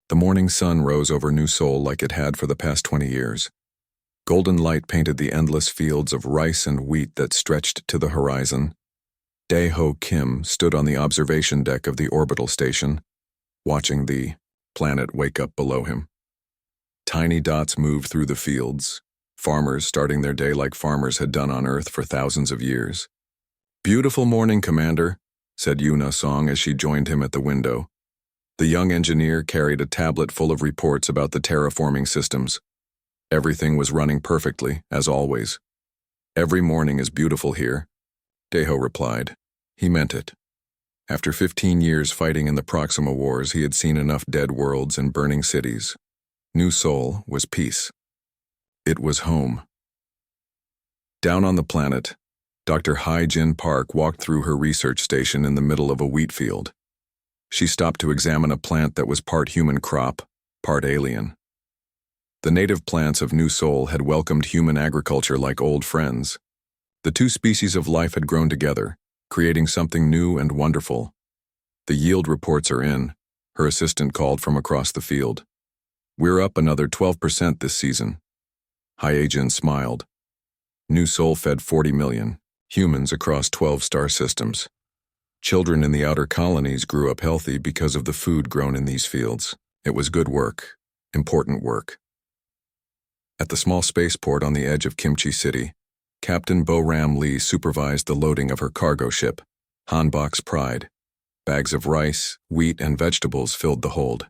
The morning sun rose over New Seoul like it had for the past 20 years. Golden light painted the endless fields of rice and wheat that stretched to the horizon. Dae-ho Kim stood on the observation deck of the orbital station, watching the planet wake up below him. Tiny dots moved through the fields, farmers starting their day like farmers had done on Earth for thousands of years. "Beautiful morning, Commander," said Yuna Song as she joined him at the window. The young engineer carried a tablet full of reports about the terraforming systems. Everything was running perfectly, as always. "Every morning is beautiful here," Dae-ho replied. He meant it. After 15 years fighting in the Proxima Wars, he had seen enough dead worlds and burning cities. New Seoul was peace. It was home. Down on the planet, Dr. Hai-Jin Park walked through her research station in the middle of a wheat field. She stopped to examine a plant that was part human crop, part alien. The native plants of New Seoul had welcomed human agriculture like old friends. The two species of life had grown together, creating something new and wonderful. "The yield reports are in," her assistant called from across the field. "We're up another 12% this season." Hai-Jin smiled. New Seoul fed 40 million humans across 12 star systems. Children in the outer colonies grew up healthy because of the food grown in these fields. It was good work, important work. At the small spaceport on the edge of Kimchi City, Captain Bo-Ram Lee supervised the loading of her cargo ship, Hanbok's Pride. Bags of rice, wheat, and vegetables filled the hold.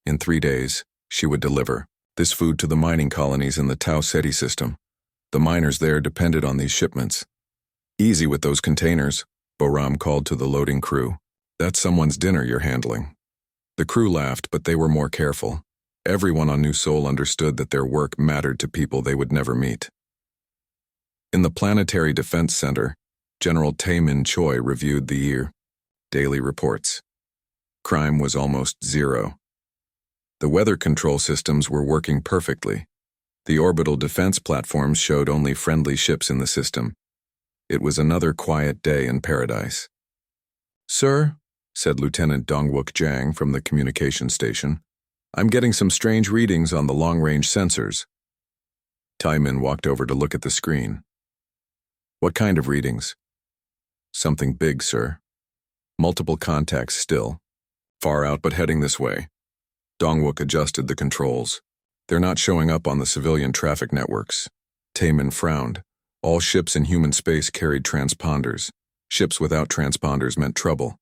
In 3 days, she would deliver this food to the mining colonies in the Tau Ceti system. The miners there depended on these shipments. "Easy with those containers," Bo-Ram called to the loading crew. "That's someone's dinner you're handling." The crew laughed, but they were more careful. Everyone on New Seoul understood that their work mattered to people they would never meet. In the Planetary Defense Center, General Tae-min Choi reviewed the year. Daily reports. Crime was almost zero. The weather control systems were working perfectly. The orbital defense platforms showed only friendly ships in the system. It was another quiet day in paradise. "Sir," said Lieutenant Dongwook Jang from the communication station, "I'm getting some strange readings on the long-range sensors." Tae-min walked over to look at the screen. "What kind of readings?" "Something big, sir. Multiple contacts still. Far out but heading this way." Dongwook adjusted the controls. "They're not showing up on the civilian traffic networks." Tae-min frowned. All ships in human space carried transponders. Ships without transponders meant trouble.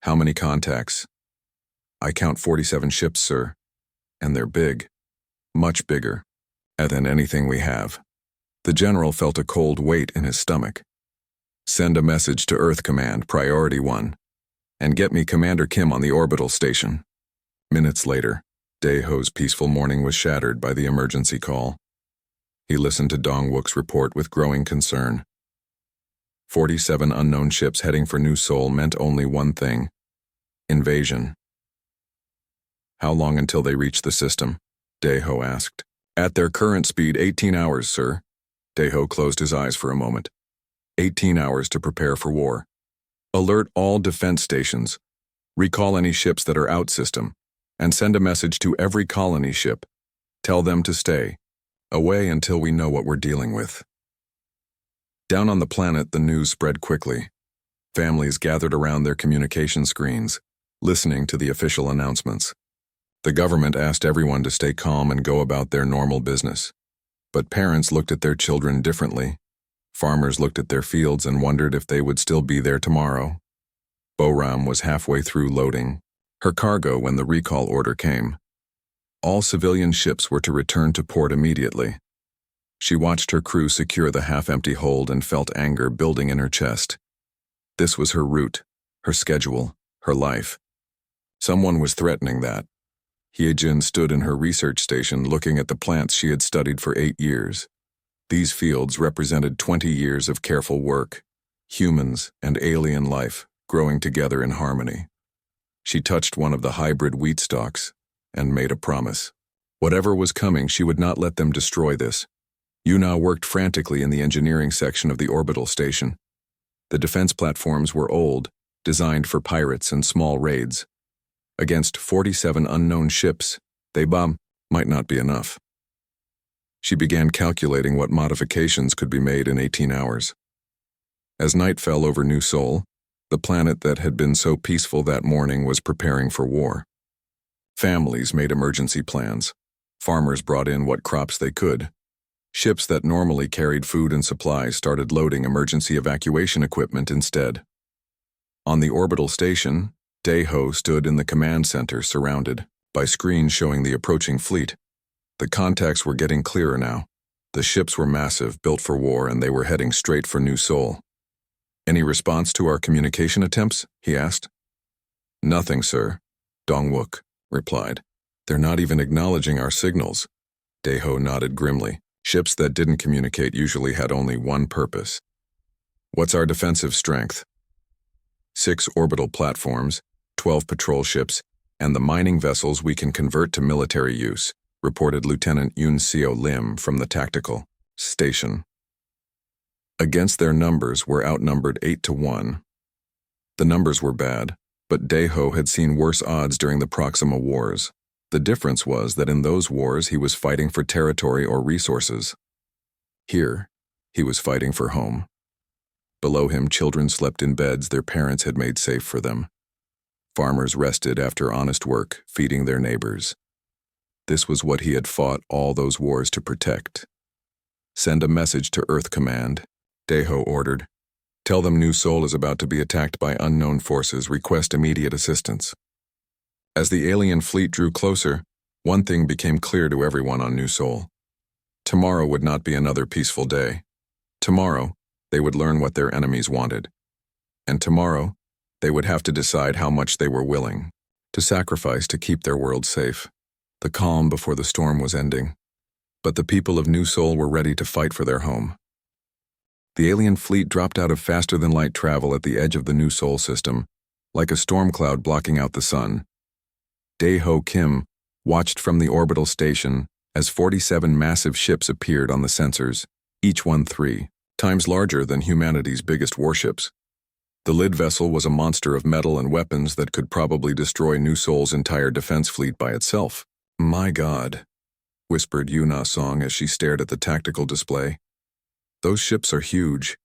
"How many contacts?" "I count 47 ships, sir. And they're big. Much bigger than anything we have." The general felt a cold weight in his stomach. "Send a message to Earth Command, Priority 1. And get me Commander Kim on the orbital station." Minutes later, Dae-ho's peaceful morning was shattered by the emergency call. He listened to Dongwook's report with growing concern. 47 unknown ships heading for New Seoul meant only one thing: invasion. "How long until they reach the system?" Dae-ho asked. "At their current speed, 18 hours, sir." Dae-ho closed his eyes for a moment. 18 hours to prepare for war. "Alert all defense stations. Recall any ships that are out system. And send a message to every colony ship. Tell them to stay away until we know what we're dealing with." Down on the planet, the news spread quickly. Families gathered around their communication screens, listening to the official announcements. The government asked everyone to stay calm and go about their normal business. But parents looked at their children differently. Farmers looked at their fields and wondered if they would still be there tomorrow. Bo-Ram was halfway through loading her cargo when the recall order came. All civilian ships were to return to port immediately. She watched her crew secure the half-empty hold and felt anger building in her chest. This was her route, her schedule, her life. Someone was threatening that. Hae-jin stood in her research station looking at the plants she had studied for 8 years. These fields represented 20 years of careful work, humans and alien life growing together in harmony. She touched one of the hybrid wheat stalks and made a promise. Whatever was coming, she would not let them destroy this. Yuna worked frantically in the engineering section of the orbital station. The defense platforms were old, designed for pirates and small raids. Against 47 unknown ships, they might not be enough. She began calculating what modifications could be made in 18 hours. As night fell over New Sol, the planet that had been so peaceful that morning was preparing for war. Families made emergency plans. Farmers brought in what crops they could. Ships that normally carried food and supplies started loading emergency evacuation equipment instead. On the orbital station, Daeho stood in the command center surrounded by screens showing the approaching fleet. The contacts were getting clearer now. The ships were massive, built for war, and they were heading straight for New Sol. "Any response to our communication attempts?" he asked. "Nothing, sir," Dong-wook replied. "They're not even acknowledging our signals." Daeho nodded grimly. Ships that didn't communicate usually had only one purpose. "What's our defensive strength?" 6 orbital platforms, 12 patrol ships, and the mining vessels we can convert to military use, reported Lieutenant Yoon Seo Lim from the tactical station. Against their numbers, we're outnumbered 8-1. The numbers were bad, but Daeho had seen worse odds during the Proxima Wars. The difference was that in those wars he was fighting for territory or resources. Here, he was fighting for home. Below him, children slept in beds their parents had made safe for them. Farmers rested after honest work, feeding their neighbors. This was what he had fought all those wars to protect. "Send a message to Earth Command," Daeho ordered. "Tell them New Sol is about to be attacked by unknown forces. Request immediate assistance." As the alien fleet drew closer, one thing became clear to everyone on New Sol. Tomorrow would not be another peaceful day. Tomorrow, they would learn what their enemies wanted. And tomorrow, they would have to decide how much they were willing to sacrifice to keep their world safe. The calm before the storm was ending, but the people of New Sol were ready to fight for their home. The alien fleet dropped out of faster-than-light travel at the edge of the New Sol system, like a storm cloud blocking out the sun. Daeho Kim watched from the orbital station as 47 massive ships appeared on the sensors, each one 3 times larger than humanity's biggest warships. The Lid vessel was a monster of metal and weapons that could probably destroy New Sol's entire defense fleet by itself. "My God," whispered Yuna Song as she stared at the tactical display. "Those ships are huge."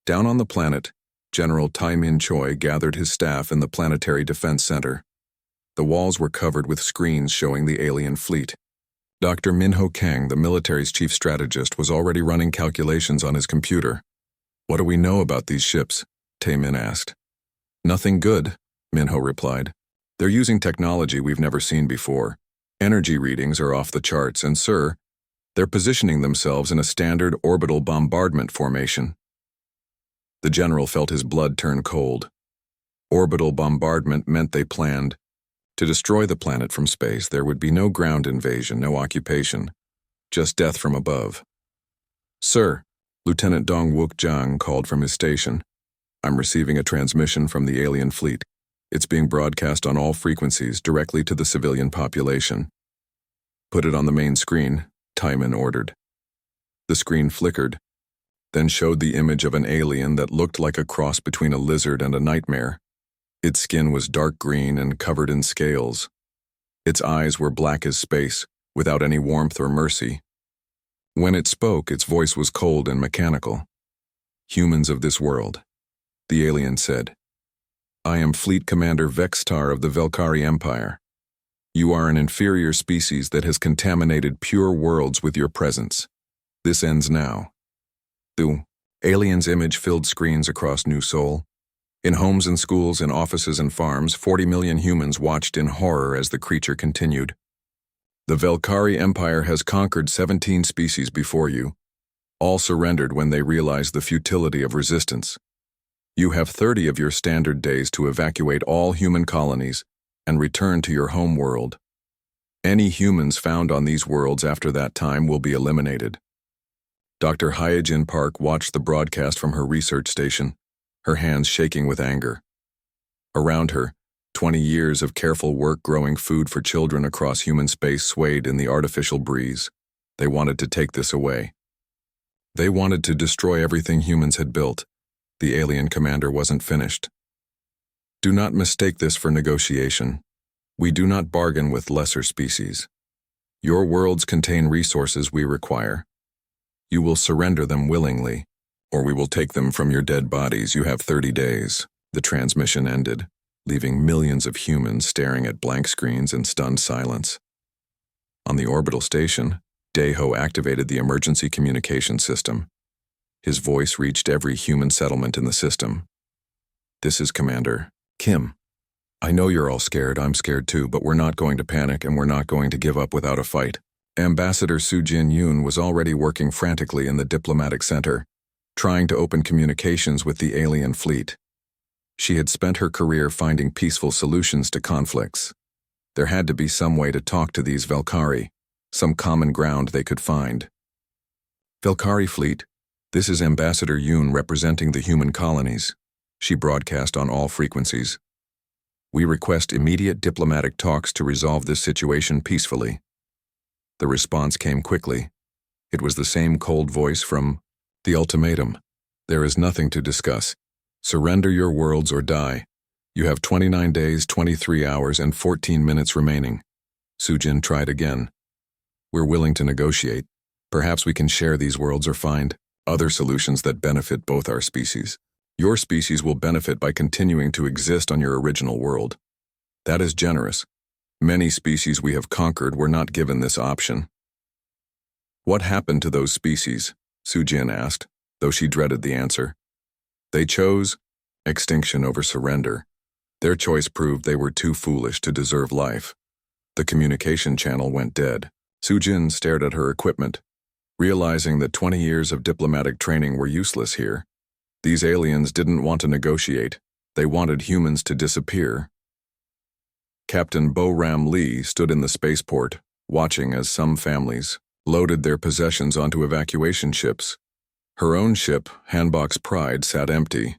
Down on the planet, General Tai Min Choi gathered his staff in the Planetary Defense Center. The walls were covered with screens showing the alien fleet. Dr. Minho Kang, the military's chief strategist, was already running calculations on his computer. "What do we know about these ships?" Tai Min asked. "Nothing good," Minho replied. "They're using technology we've never seen before. Energy readings are off the charts, and sir, they're positioning themselves in a standard orbital bombardment formation." The general felt his blood turn cold. Orbital bombardment meant they planned to destroy the planet from space. There would be no ground invasion, no occupation, just death from above. "Sir," Lieutenant Dong-wook Jang called from his station. "I'm receiving a transmission from the alien fleet. It's being broadcast on all frequencies directly to the civilian population." "Put it on the main screen," Timon ordered. The screen flickered, then showed the image of an alien that looked like a cross between a lizard and a nightmare. Its skin was dark green and covered in scales. Its eyes were black as space, without any warmth or mercy. When it spoke, its voice was cold and mechanical. "Humans of this world," the alien said. "I am Fleet Commander Vextar of the Velkari Empire. You are an inferior species that has contaminated pure worlds with your presence. This ends now." The alien's image filled screens across New Sol. In homes and schools, in offices and farms, 40 million humans watched in horror as the creature continued. "The Velkari Empire has conquered 17 species before you. All surrendered when they realized the futility of resistance. You have 30 of your standard days to evacuate all human colonies and return to your home world. Any humans found on these worlds after that time will be eliminated." Dr. Hyojin Park watched the broadcast from her research station, her hands shaking with anger. Around her, 20 years of careful work growing food for children across human space swayed in the artificial breeze. They wanted to take this away. They wanted to destroy everything humans had built. The alien commander wasn't finished. "Do not mistake this for negotiation," We do not bargain with lesser species. Your worlds contain resources we require. You will surrender them willingly, or we will take them from your dead bodies. You have 30 days. The transmission ended, leaving millions of humans staring at blank screens in stunned silence. On the orbital station, Daeho activated the emergency communication system. His voice reached every human settlement in the system. This is Commander Kim. I know you're all scared, I'm scared too, but we're not going to panic and we're not going to give up without a fight. Ambassador Su Jin-yoon was already working frantically in the diplomatic center, trying to open communications with the alien fleet. She had spent her career finding peaceful solutions to conflicts. There had to be some way to talk to these Valkyrie, some common ground they could find. Valkyrie fleet, this is Ambassador Yoon representing the human colonies. She broadcast on all frequencies. We request immediate diplomatic talks to resolve this situation peacefully. The response came quickly. It was the same cold voice from the ultimatum. There is nothing to discuss. Surrender your worlds or die. You have 29 days, 23 hours, and 14 minutes remaining. Sujin tried again. We're willing to negotiate. Perhaps we can share these worlds or find other solutions that benefit both our species. Your species will benefit by continuing to exist on your original world. That is generous. Many species we have conquered were not given this option. What happened to those species? Sujin asked, though she dreaded the answer. They chose extinction over surrender. Their choice proved they were too foolish to deserve life. The communication channel went dead. Sujin stared at her equipment, realizing that 20 years of diplomatic training were useless here. These aliens didn't want to negotiate. They wanted humans to disappear. Captain Bo-Ram Lee stood in the spaceport, watching as some families loaded their possessions onto evacuation ships. Her own ship, Hanbok's Pride, sat empty.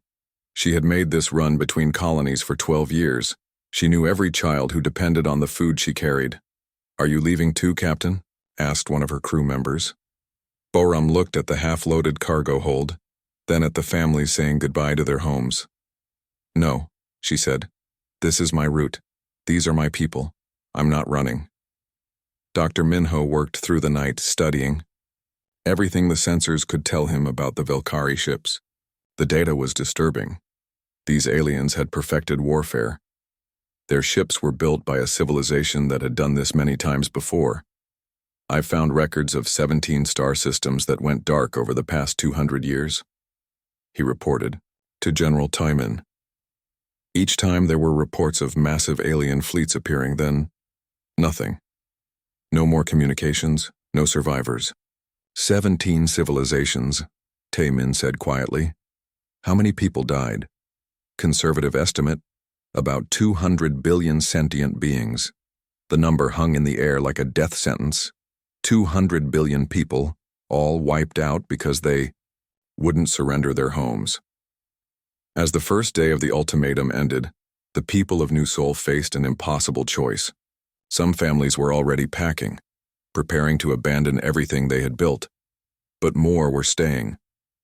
She had made this run between colonies for 12 years. She knew every child who depended on the food she carried. Are you leaving too, Captain? Asked one of her crew members. Bo-Ram looked at the half-loaded cargo hold, then at the families saying goodbye to their homes. No, she said. This is my route. These are my people. I'm not running. Dr. Minho worked through the night, studying everything the sensors could tell him about the Valkyrie ships. The data was disturbing. These aliens had perfected warfare. Their ships were built by a civilization that had done this many times before. I've found records of 17 star systems that went dark over the past 200 years, he reported to General Taiman. Each time there were reports of massive alien fleets appearing, then nothing. No more communications, no survivors. 17 civilizations, Taiman said quietly. How many people died? Conservative estimate, about 200 billion sentient beings. The number hung in the air like a death sentence. 200 billion people, all wiped out because they wouldn't surrender their homes. As the first day of the ultimatum ended, the people of New Seoul faced an impossible choice. Some families were already packing, preparing to abandon everything they had built. But more were staying,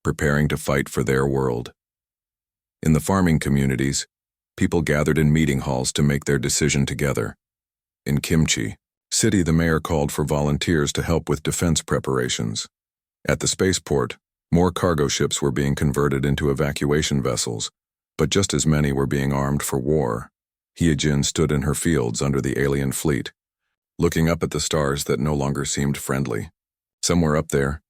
preparing to fight for their world. In the farming communities, people gathered in meeting halls to make their decision together. In Kimchi City, the mayor called for volunteers to help with defense preparations. At the spaceport, more cargo ships were being converted into evacuation vessels, but just as many were being armed for war. Hyejin stood in her fields under the alien fleet, looking up at the stars that no longer seemed friendly. Somewhere up there,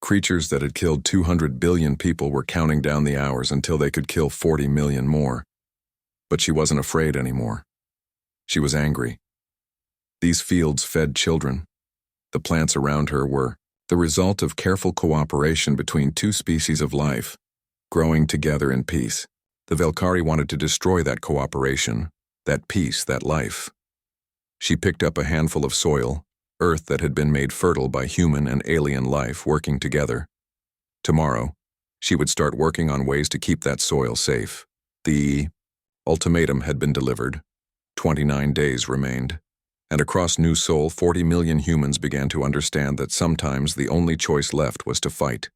creatures that had killed 200 billion people were counting down the hours until they could kill 40 million more. But she wasn't afraid anymore. She was angry. These fields fed children. The plants around her were the result of careful cooperation between two species of life, growing together in peace. The Valkyrie wanted to destroy that cooperation, that peace, that life. She picked up a handful of soil, earth that had been made fertile by human and alien life working together. Tomorrow, she would start working on ways to keep that soil safe. The ultimatum had been delivered. 29 days remained. And across New Seoul, 40 million humans began to understand that sometimes the only choice left was to fight.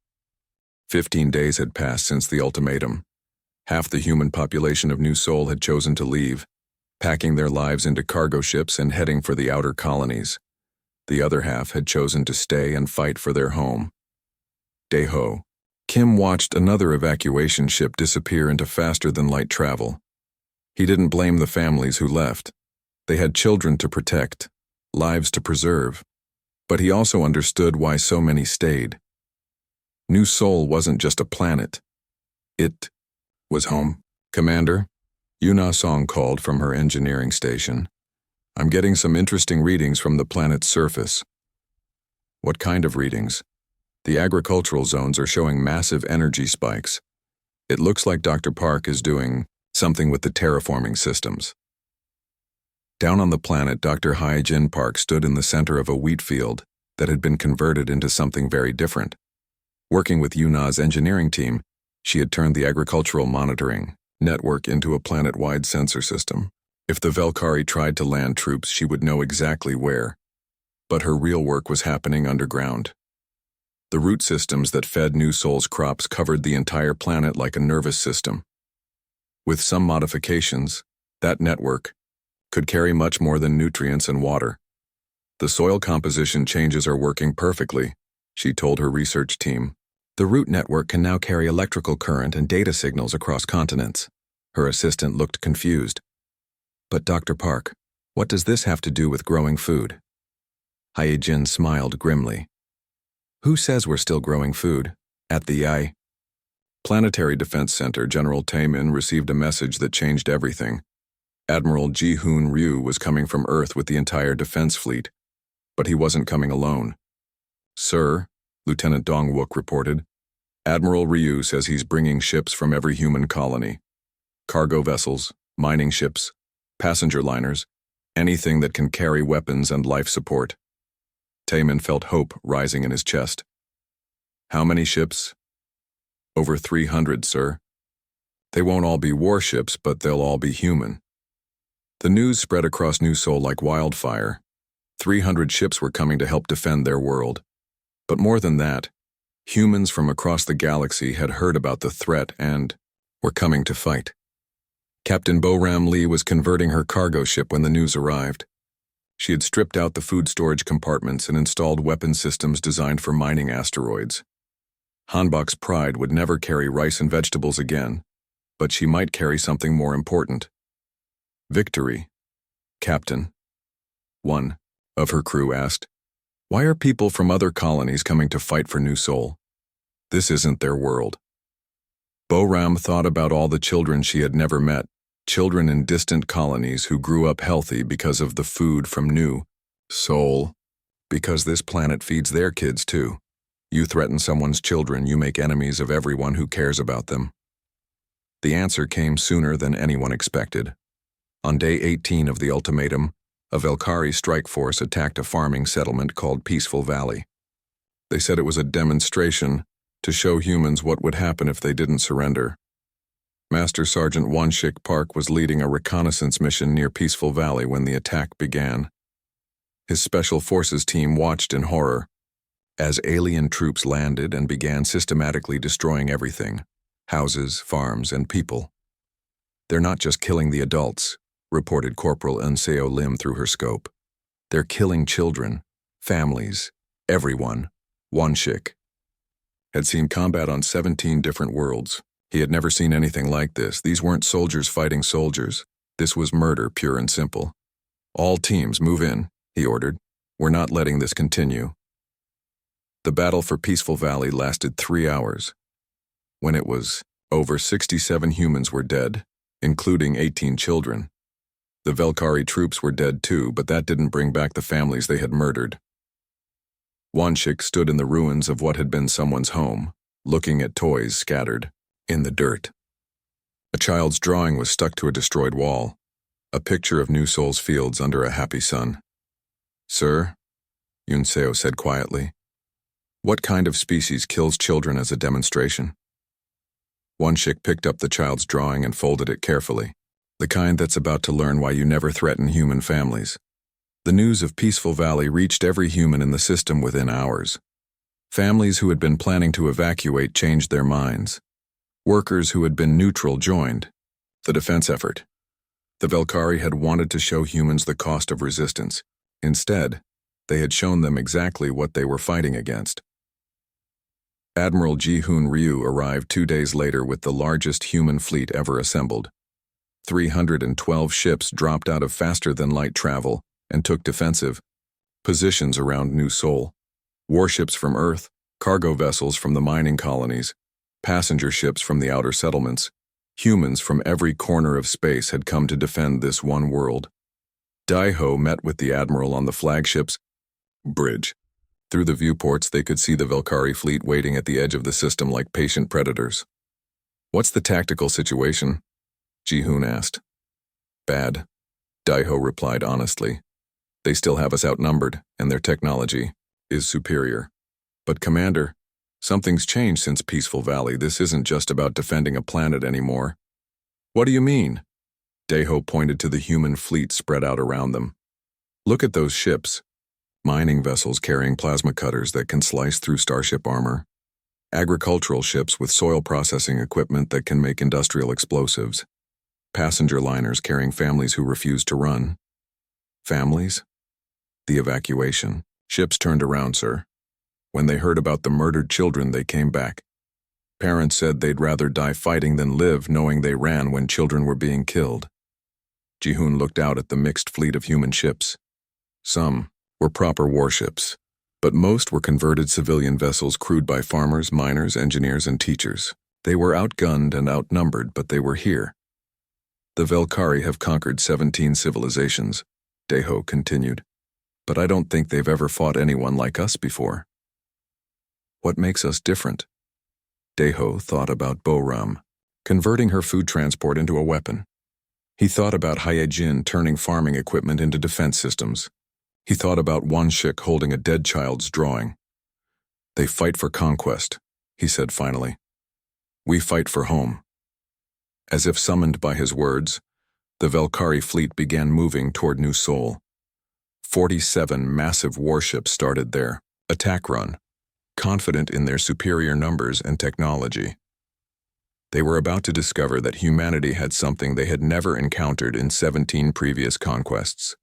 15 days had passed since the ultimatum. Half the human population of New Seoul had chosen to leave. packing their lives into cargo ships and heading for the outer colonies. The other half had chosen to stay and fight for their home. Daeho. Kim watched another evacuation ship disappear into faster-than-light travel. He didn't blame the families who left. They had children to protect, lives to preserve. But he also understood why so many stayed. New Seoul wasn't just a planet. It was home. Commander, Yuna Song called from her engineering station. I'm getting some interesting readings from the planet's surface. What kind of readings? The agricultural zones are showing massive energy spikes. It looks like Dr. Park is doing something with the terraforming systems. Down on the planet, Dr. Hyejin Park stood in the center of a wheat field that had been converted into something very different. Working with Yuna's engineering team, she had turned the agricultural monitoring network into a planet-wide sensor system. If the Velkari tried to land troops, she would know exactly where. But her real work was happening underground. The root systems that fed New Seoul's crops covered the entire planet like a nervous system. With some modifications, that network could carry much more than nutrients and water. The soil composition changes are working perfectly, she told her research team. The root network can now carry electrical current and data signals across continents. Her assistant looked confused. But Dr. Park, what does this have to do with growing food? Hyejin smiled grimly. Who says we're still growing food? At the Planetary Defense Center, General Taemin received a message that changed everything. Admiral Ji-hoon Ryu was coming from Earth with the entire defense fleet, but he wasn't coming alone. Sir, Lieutenant Dong-wook reported, Admiral Ryu says he's bringing ships from every human colony. Cargo vessels, mining ships, passenger liners, anything that can carry weapons and life support. Taemin felt hope rising in his chest. How many ships? Over 300, sir. They won't all be warships, but they'll all be human. The news spread across New Seoul like wildfire. 300 ships were coming to help defend their world. But more than that, humans from across the galaxy had heard about the threat and were coming to fight. Captain Bo-Ram Lee was converting her cargo ship when the news arrived. She had stripped out the food storage compartments and installed weapon systems designed for mining asteroids. Hanbok's pride would never carry rice and vegetables again, but she might carry something more important. Victory, Captain. One of her crew asked, why are people from other colonies coming to fight for New Seoul? This isn't their world. Bo-Ram thought about all the children she had never met, children in distant colonies who grew up healthy because of the food from New Seoul. Because this planet feeds their kids too. You threaten someone's children, you make enemies of everyone who cares about them. The answer came sooner than anyone expected. On day 18 of the ultimatum, a Velkari strike force attacked a farming settlement called Peaceful Valley. They said it was a demonstration to show humans what would happen if they didn't surrender. Master Sergeant Wonshik Park was leading a reconnaissance mission near Peaceful Valley when the attack began. His special forces team watched in horror as alien troops landed and began systematically destroying everything, houses, farms, and people. They're not just killing the adults, reported Corporal Unseo Lim through her scope. They're killing children, families, everyone. Wonshik had seen combat on 17 different worlds. He had never seen anything like this. These weren't soldiers fighting soldiers. This was murder, pure and simple. All teams move in, he ordered. We're not letting this continue. The battle for Peaceful Valley lasted 3 hours. When it was over, 67 humans were dead, including 18 children. The Velkari troops were dead too, but that didn't bring back the families they had murdered. Wonshik stood in the ruins of what had been someone's home, looking at toys scattered in the dirt. A child's drawing was stuck to a destroyed wall, a picture of New Seoul's fields under a happy sun. Sir, Yunseo said quietly, what kind of species kills children as a demonstration? Wonshik picked up the child's drawing and folded it carefully. The kind that's about to learn why you never threaten human families. The news of Peaceful Valley reached every human in the system within hours. Families who had been planning to evacuate changed their minds. Workers who had been neutral joined the defense effort. The Velkari had wanted to show humans the cost of resistance. Instead, they had shown them exactly what they were fighting against. Admiral Ji-hoon Ryu arrived 2 days later with the largest human fleet ever assembled. 312 ships dropped out of faster-than-light travel and took defensive positions around New Seoul. Warships from Earth, cargo vessels from the mining colonies, passenger ships from the outer settlements, humans from every corner of space had come to defend this one world. Daiho met with the admiral on the flagship's bridge. Through the viewports, they could see the Velkari fleet waiting at the edge of the system like patient predators. "What's the tactical situation?" Ji-hoon asked. "Bad," Daiho replied honestly. "They still have us outnumbered, and their technology is superior. But Commander, something's changed since Peaceful Valley. This isn't just about defending a planet anymore." "What do you mean?" Daiho pointed to the human fleet spread out around them. "Look at those ships. Mining vessels carrying plasma cutters that can slice through starship armor. Agricultural ships with soil processing equipment that can make industrial explosives. Passenger liners carrying families who refuse to run." "Families?" "The evacuation. Ships turned around, sir. When they heard about the murdered children, they came back. Parents said they'd rather die fighting than live knowing they ran when children were being killed." Ji-hoon looked out at the mixed fleet of human ships. Some were proper warships, but most were converted civilian vessels crewed by farmers, miners, engineers, and teachers. They were outgunned and outnumbered, but they were here. "The Velkari have conquered 17 civilizations," Daiho continued, "but I don't think they've ever fought anyone like us before." "What makes us different?" Daiho thought about Bo-ram, converting her food transport into a weapon. He thought about Hyejin turning farming equipment into defense systems. He thought about Won-shik holding a dead child's drawing. "They fight for conquest," he said finally. "We fight for home." As if summoned by his words, the Velkari fleet began moving toward New Seoul. 47 massive warships started their attack run, confident in their superior numbers and technology. They were about to discover that humanity had something they had never encountered in 17 previous conquests.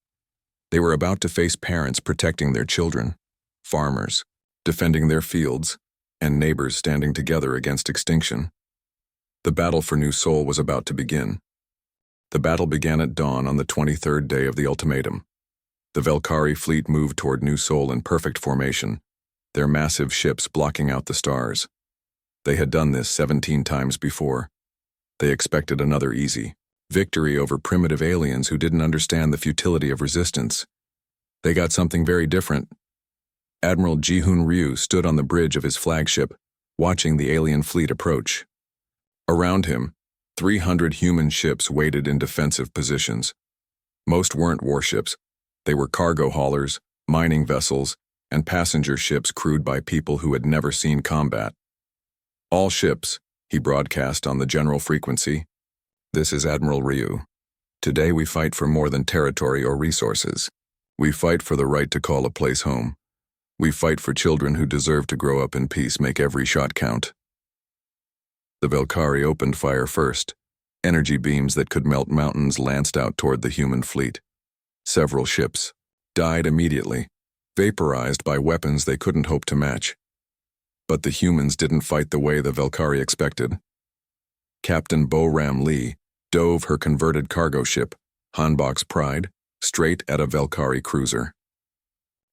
They were about to face parents protecting their children, farmers defending their fields, and neighbors standing together against extinction. The battle for New Seoul was about to begin. The battle began at dawn on the 23rd day of the ultimatum. The Velkari fleet moved toward New Seoul in perfect formation, their massive ships blocking out the stars. They had done this 17 times before. They expected another easy victory over primitive aliens who didn't understand the futility of resistance. They got something very different. Admiral Ji-hoon Ryu stood on the bridge of his flagship, watching the alien fleet approach. Around him, 300 human ships waited in defensive positions. Most weren't warships. They were cargo haulers, mining vessels, and passenger ships crewed by people who had never seen combat. "All ships," he broadcast on the general frequency. "This is Admiral Ryu. Today we fight for more than territory or resources. We fight for the right to call a place home. We fight for children who deserve to grow up in peace. Make every shot count." The Velkari opened fire first. Energy beams that could melt mountains lanced out toward the human fleet. Several ships died immediately, vaporized by weapons they couldn't hope to match. But the humans didn't fight the way the Velkari expected. Captain Bo-ram Lee dove her converted cargo ship, Hanbok's Pride, straight at a Velkari cruiser.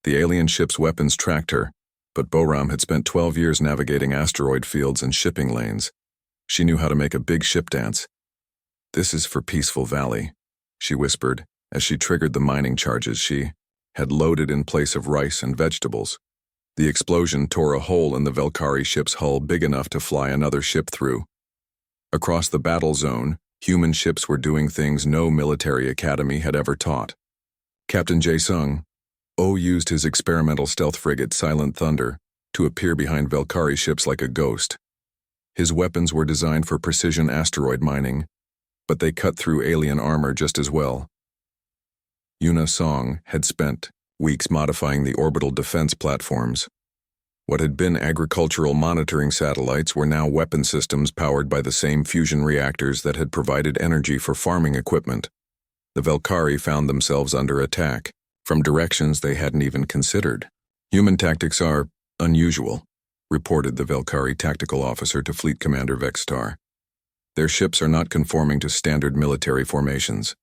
The alien ship's weapons tracked her, but Bo-ram had spent 12 years navigating asteroid fields and shipping lanes. She knew how to make a big ship dance. "This is for Peaceful Valley," she whispered as she triggered the mining charges she had loaded in place of rice and vegetables. The explosion tore a hole in the Velkari ship's hull big enough to fly another ship through. Across the battle zone, human ships were doing things no military academy had ever taught. Captain Jae-sung used his experimental stealth frigate Silent Thunder to appear behind Velkari ships like a ghost. His weapons were designed for precision asteroid mining, but they cut through alien armor just as well. Yuna Song had spent weeks modifying the orbital defense platforms. What had been agricultural monitoring satellites were now weapon systems powered by the same fusion reactors that had provided energy for farming equipment. The Velkari found themselves under attack, from directions they hadn't even considered. Human tactics are unusual, reported the Velkari tactical officer to Fleet Commander Vextar. Their ships are not conforming to standard military formations.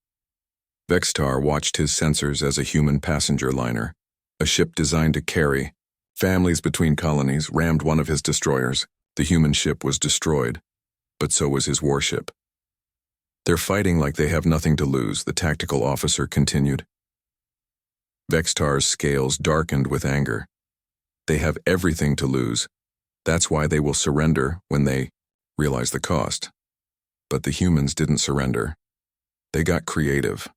Vextar watched his sensors as a human passenger liner, a ship designed to carry families between colonies, rammed one of his destroyers. The human ship was destroyed, but so was his warship. They're fighting like they have nothing to lose, the tactical officer continued. Vextar's scales darkened with anger. They have everything to lose. That's why they will surrender when they realize the cost. But the humans didn't surrender. They got creative.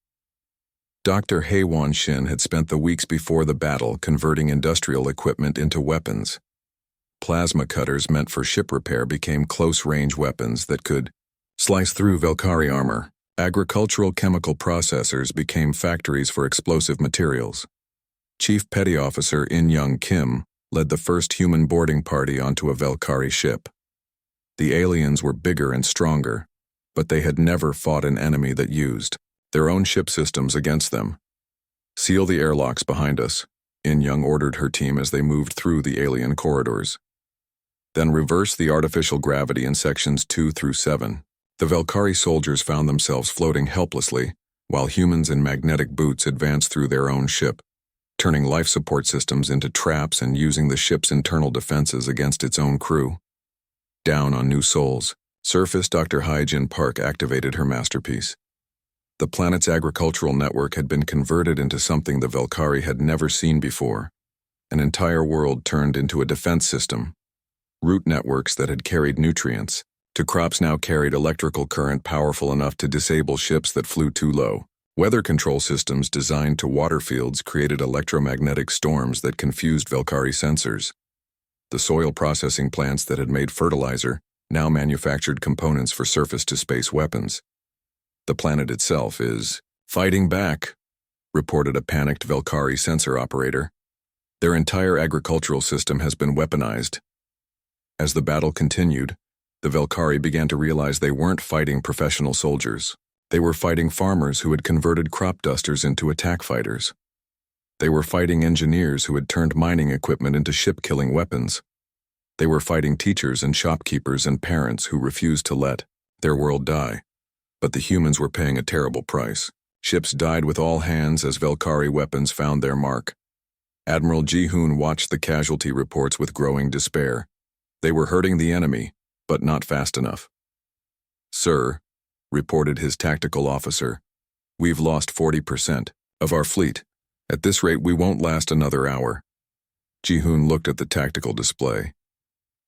Dr. Heiwan Shin had spent the weeks before the battle converting industrial equipment into weapons. Plasma cutters meant for ship repair became close-range weapons that could slice through Velkari armor. Agricultural chemical processors became factories for explosive materials. Chief Petty Officer In Young Kim led the first human boarding party onto a Velkari ship. The aliens were bigger and stronger, but they had never fought an enemy that used their own ship systems against them. Seal the airlocks behind us, In Young ordered her team as they moved through the alien corridors. Then reverse the artificial gravity in sections 2 through 7. The Velkari soldiers found themselves floating helplessly, while humans in magnetic boots advanced through their own ship, turning life support systems into traps and using the ship's internal defenses against its own crew. Down on New Sols, Surface Dr. Hyjin Park activated her masterpiece. The planet's agricultural network had been converted into something the Velkari had never seen before. An entire world turned into a defense system. Root networks that had carried nutrients to crops now carried electrical current powerful enough to disable ships that flew too low. Weather control systems designed to water fields created electromagnetic storms that confused Velkari sensors. The soil processing plants that had made fertilizer now manufactured components for surface-to-space weapons. The planet itself is fighting back, reported a panicked Velkari sensor operator. Their entire agricultural system has been weaponized. As the battle continued, the Velkari began to realize they weren't fighting professional soldiers. They were fighting farmers who had converted crop dusters into attack fighters. They were fighting engineers who had turned mining equipment into ship-killing weapons. They were fighting teachers and shopkeepers and parents who refused to let their world die. But the humans were paying a terrible price. Ships died with all hands as Velkari weapons found their mark. Admiral Ji-hoon watched the casualty reports with growing despair. They were hurting the enemy, but not fast enough. Sir, reported his tactical officer, we've lost 40% of our fleet. At this rate, we won't last another hour. Ji-hoon looked at the tactical display.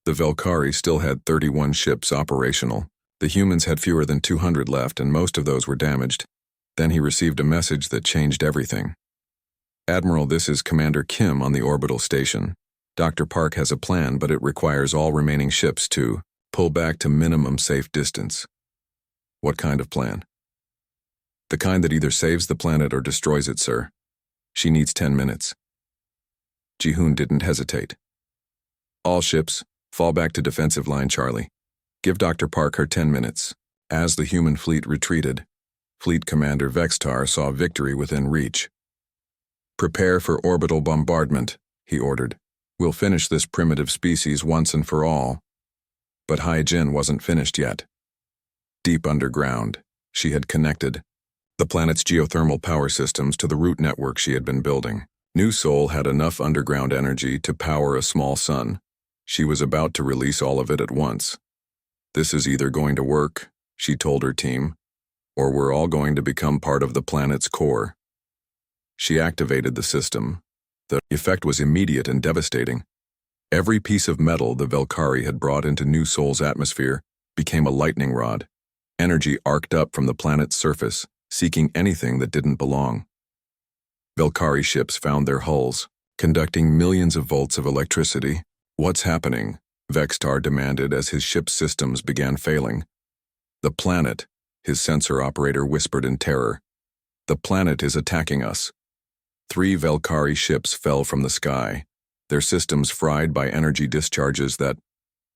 The Velkari still had 31 ships operational. The humans had fewer than 200 left, and most of those were damaged. Then he received a message that changed everything. Admiral, this is Commander Kim on the orbital station. Dr. Park has a plan, but it requires all remaining ships to pull back to minimum safe distance. What kind of plan? The kind that either saves the planet or destroys it, sir. She needs 10 minutes. Ji-hoon didn't hesitate. All ships, fall back to defensive line Charlie. Give Dr. Park her 10 minutes. As the human fleet retreated, Fleet Commander Vextar saw victory within reach. Prepare for orbital bombardment, he ordered. We'll finish this primitive species once and for all. But Hyjin wasn't finished yet. Deep underground, she had connected the planet's geothermal power systems to the root network she had been building. New Sol had enough underground energy to power a small sun. She was about to release all of it at once. This is either going to work, she told her team, or we're all going to become part of the planet's core. She activated the system. The effect was immediate and devastating. Every piece of metal the Velkari had brought into New Sol's atmosphere became a lightning rod. Energy arced up from the planet's surface, seeking anything that didn't belong. Velkari ships found their hulls, conducting millions of volts of electricity. What's happening? Vextar demanded as his ship's systems began failing. The planet, his sensor operator whispered in terror. The planet is attacking us. 3 Velkari ships fell from the sky, their systems fried by energy discharges that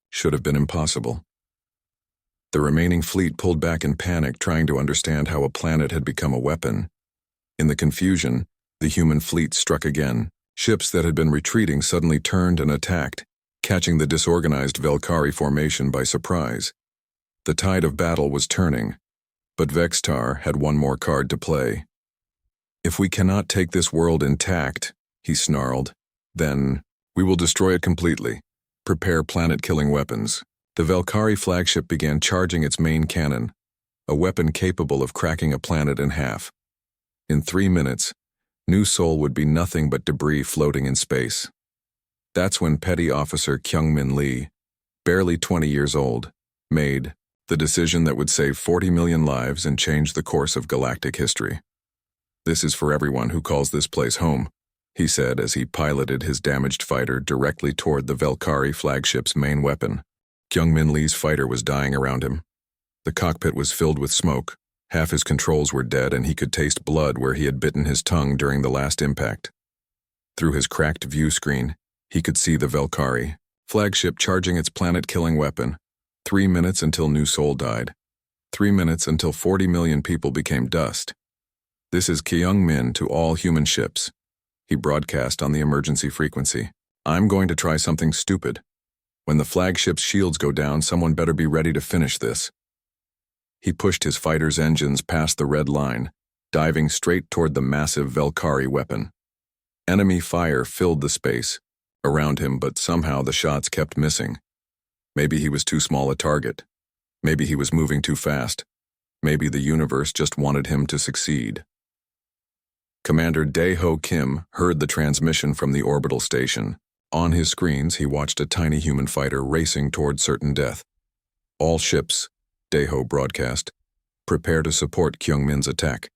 should have been impossible. The remaining fleet pulled back in panic, trying to understand how a planet had become a weapon. In the confusion, the human fleet struck again. Ships that had been retreating suddenly turned and attacked, catching the disorganized Velkari formation by surprise. The tide of battle was turning, but Vextar had one more card to play. "If we cannot take this world intact," he snarled, "then we will destroy it completely. Prepare planet-killing weapons." The Velkari flagship began charging its main cannon, a weapon capable of cracking a planet in half. In 3 minutes, New Sol would be nothing but debris floating in space. That's when Petty Officer Kyungmin Lee, barely 20 years old, made the decision that would save 40 million lives and change the course of galactic history. "This is for everyone who calls this place home," he said as he piloted his damaged fighter directly toward the Velkari flagship's main weapon. Kyungmin Lee's fighter was dying around him. The cockpit was filled with smoke. Half his controls were dead, and he could taste blood where he had bitten his tongue during the last impact. Through his cracked view screen, he could see the Velkari flagship charging its planet-killing weapon. 3 minutes until New Sol died. 3 minutes until 40 million people became dust. "This is Kyungmin to all human ships," he broadcast on the emergency frequency. "I'm going to try something stupid. When the flagship's shields go down, someone better be ready to finish this." He pushed his fighter's engines past the red line, diving straight toward the massive Velkari weapon. Enemy fire filled the space around him, but somehow the shots kept missing. Maybe he was too small a target. Maybe he was moving too fast. Maybe the universe just wanted him to succeed. Commander Dae-ho Kim heard the transmission from the orbital station. On his screens, he watched a tiny human fighter racing toward certain death. "All ships," Dae-ho broadcast, "prepare to support Kyungmin's attack.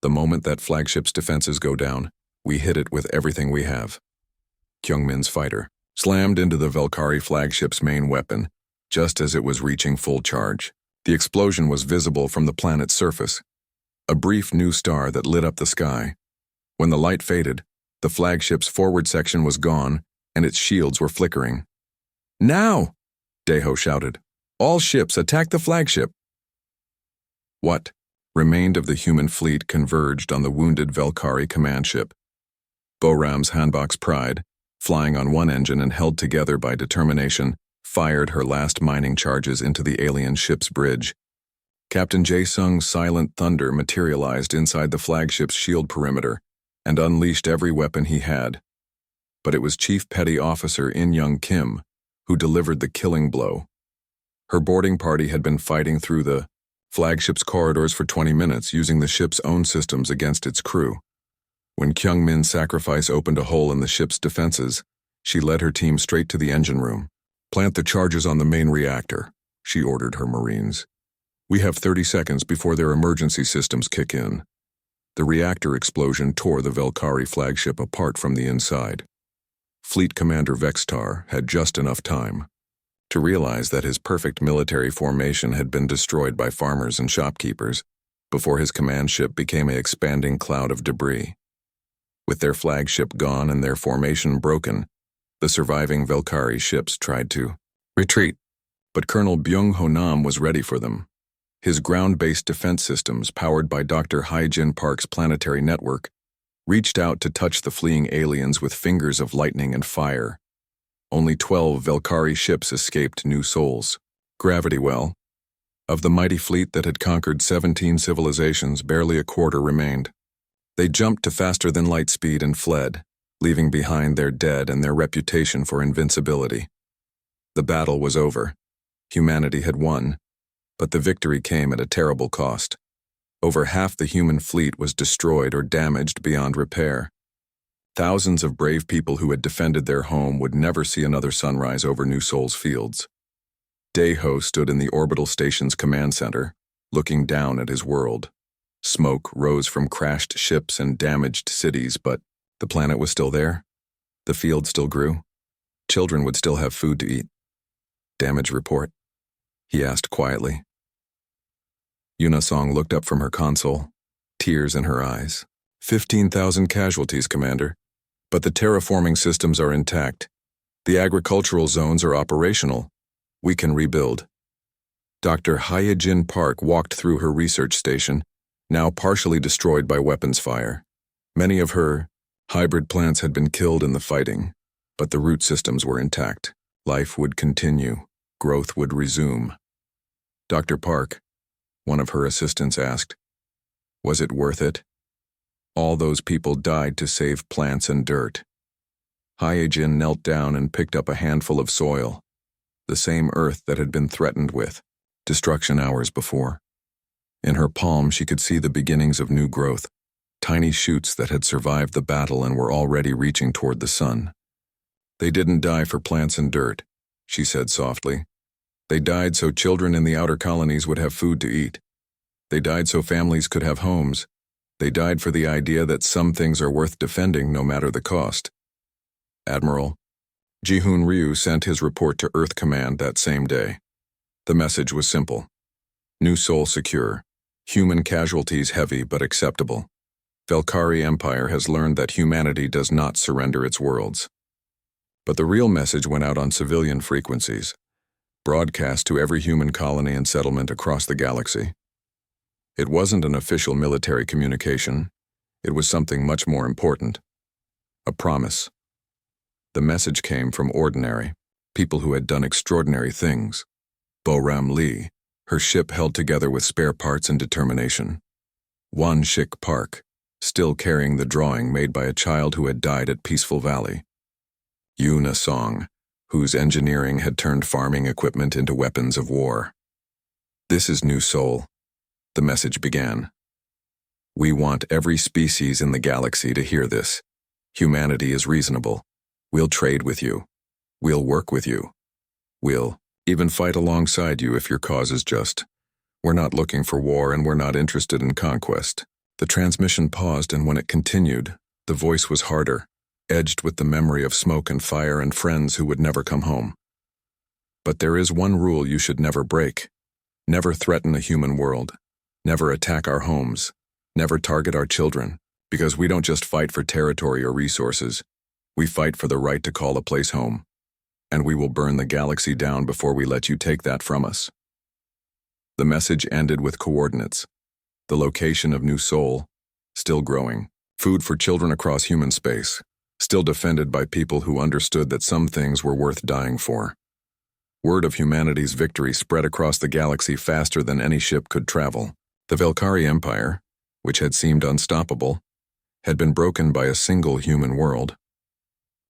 The moment that flagship's defenses go down, we hit it with everything we have." Kyungmin's fighter slammed into the Velkari flagship's main weapon, just as it was reaching full charge. The explosion was visible from the planet's surface, a brief new star that lit up the sky. When the light faded, the flagship's forward section was gone, and its shields were flickering. "Now!" Dae-ho shouted. "All ships attack the flagship!" What remained of the human fleet converged on the wounded Velkari command ship. Boram's Hanbok's Pride, flying on one engine and held together by determination, fired her last mining charges into the alien ship's bridge. Captain Jae-sung's Silent Thunder materialized inside the flagship's shield perimeter and unleashed every weapon he had. But it was Chief Petty Officer In-young Kim who delivered the killing blow. Her boarding party had been fighting through the flagship's corridors for 20 minutes, using the ship's own systems against its crew. When Kyungmin's sacrifice opened a hole in the ship's defenses, she led her team straight to the engine room. "Plant the charges on the main reactor," she ordered her Marines. "We have 30 seconds before their emergency systems kick in." The reactor explosion tore the Velkari flagship apart from the inside. Fleet Commander Vextar had just enough time to realize that his perfect military formation had been destroyed by farmers and shopkeepers before his command ship became an expanding cloud of debris. With their flagship gone and their formation broken, the surviving Velkari ships tried to retreat, but Colonel Byung-ho Nam was ready for them. His ground-based defense systems, powered by Dr. Hyejin Park's planetary network, reached out to touch the fleeing aliens with fingers of lightning and fire. Only 12 Velkari ships escaped New Sol's gravity well. Of the mighty fleet that had conquered 17 civilizations, barely a quarter remained. They jumped to faster-than-light speed and fled, leaving behind their dead and their reputation for invincibility. The battle was over. Humanity had won, but the victory came at a terrible cost. Over half the human fleet was destroyed or damaged beyond repair. Thousands of brave people who had defended their home would never see another sunrise over New Sol's fields. Dae-ho stood in the orbital station's command center, looking down at his world. Smoke rose from crashed ships and damaged cities, but the planet was still there. The field still grew. Children would still have food to eat. "Damage report?" he asked quietly. Yuna-song looked up from her console, tears in her eyes. 15,000 casualties, Commander. But the terraforming systems are intact. The agricultural zones are operational. We can rebuild. Dr. Hyejin Park walked through her research station, now partially destroyed by weapons fire. Many of her hybrid plants had been killed in the fighting, but the root systems were intact. Life would continue. Growth would resume. Dr. Park, one of her assistants asked, was it worth it? All those people died to save plants and dirt. Hyejin knelt down and picked up a handful of soil, the same earth that had been threatened with destruction hours before. In her palm she could see the beginnings of new growth, tiny shoots that had survived the battle and were already reaching toward the sun. They didn't die for plants and dirt, she said softly. They died so children in the outer colonies would have food to eat. They died so families could have homes. They died for the idea that some things are worth defending no matter the cost. Admiral Ji-hoon Ryu sent his report to Earth Command that same day. The message was simple. New Sol secure. Human casualties heavy but acceptable. Velkari Empire has learned that humanity does not surrender its worlds. But the real message went out on civilian frequencies, broadcast to every human colony and settlement across the galaxy. It wasn't an official military communication. It was something much more important. A promise. The message came from ordinary, people who had done extraordinary things. Bo-Ram Lee, her ship held together with spare parts and determination. Wan-Shik Park, still carrying the drawing made by a child who had died at Peaceful Valley. Yoon Song, whose engineering had turned farming equipment into weapons of war. This is New Sol, the message began. We want every species in the galaxy to hear this. Humanity is reasonable. We'll trade with you. We'll work with you. We'll even fight alongside you if your cause is just. We're not looking for war and we're not interested in conquest. The transmission paused, and when it continued, the voice was harder, edged with the memory of smoke and fire and friends who would never come home. But there is one rule you should never break. Never threaten a human world. Never attack our homes. Never target our children, because we don't just fight for territory or resources. We fight for the right to call a place home. And we will burn the galaxy down before we let you take that from us. The message ended with coordinates. The location of New Sol, still growing. Food for children across human space, still defended by people who understood that some things were worth dying for. Word of humanity's victory spread across the galaxy faster than any ship could travel. The Velkari Empire, which had seemed unstoppable, had been broken by a single human world.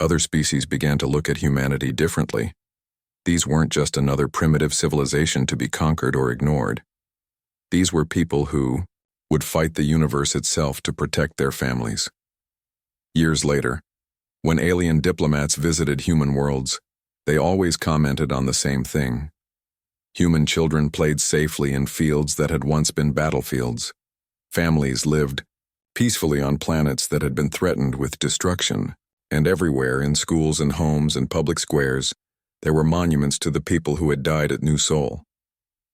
Other species began to look at humanity differently. These weren't just another primitive civilization to be conquered or ignored. These were people who would fight the universe itself to protect their families. Years later, when alien diplomats visited human worlds, they always commented on the same thing. Human children played safely in fields that had once been battlefields. Families lived peacefully on planets that had been threatened with destruction. And everywhere, in schools and homes and public squares, there were monuments to the people who had died at New Sol.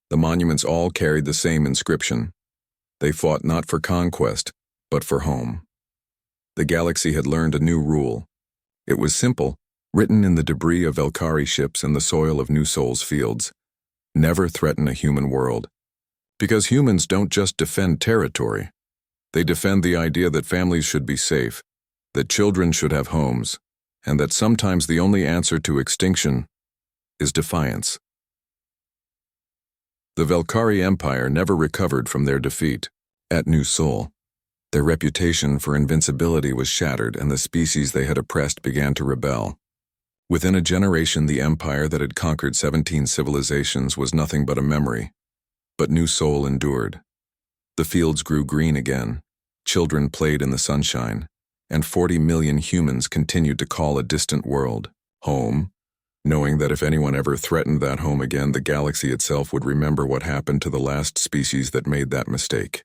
The monuments all carried the same inscription. They fought not for conquest, but for home. The galaxy had learned a new rule. It was simple, written in the debris of Velkari ships and the soil of New Sol's fields. Never threaten a human world. Because humans don't just defend territory. They defend the idea that families should be safe, that children should have homes, and that sometimes the only answer to extinction is defiance. The Velkari Empire never recovered from their defeat. At New Sol, their reputation for invincibility was shattered, and the species they had oppressed began to rebel. Within a generation, the empire that had conquered 17 civilizations was nothing but a memory. But New Sol endured. The fields grew green again, children played in the sunshine, and 40 million humans continued to call a distant world home, knowing that if anyone ever threatened that home again, the galaxy itself would remember what happened to the last species that made that mistake.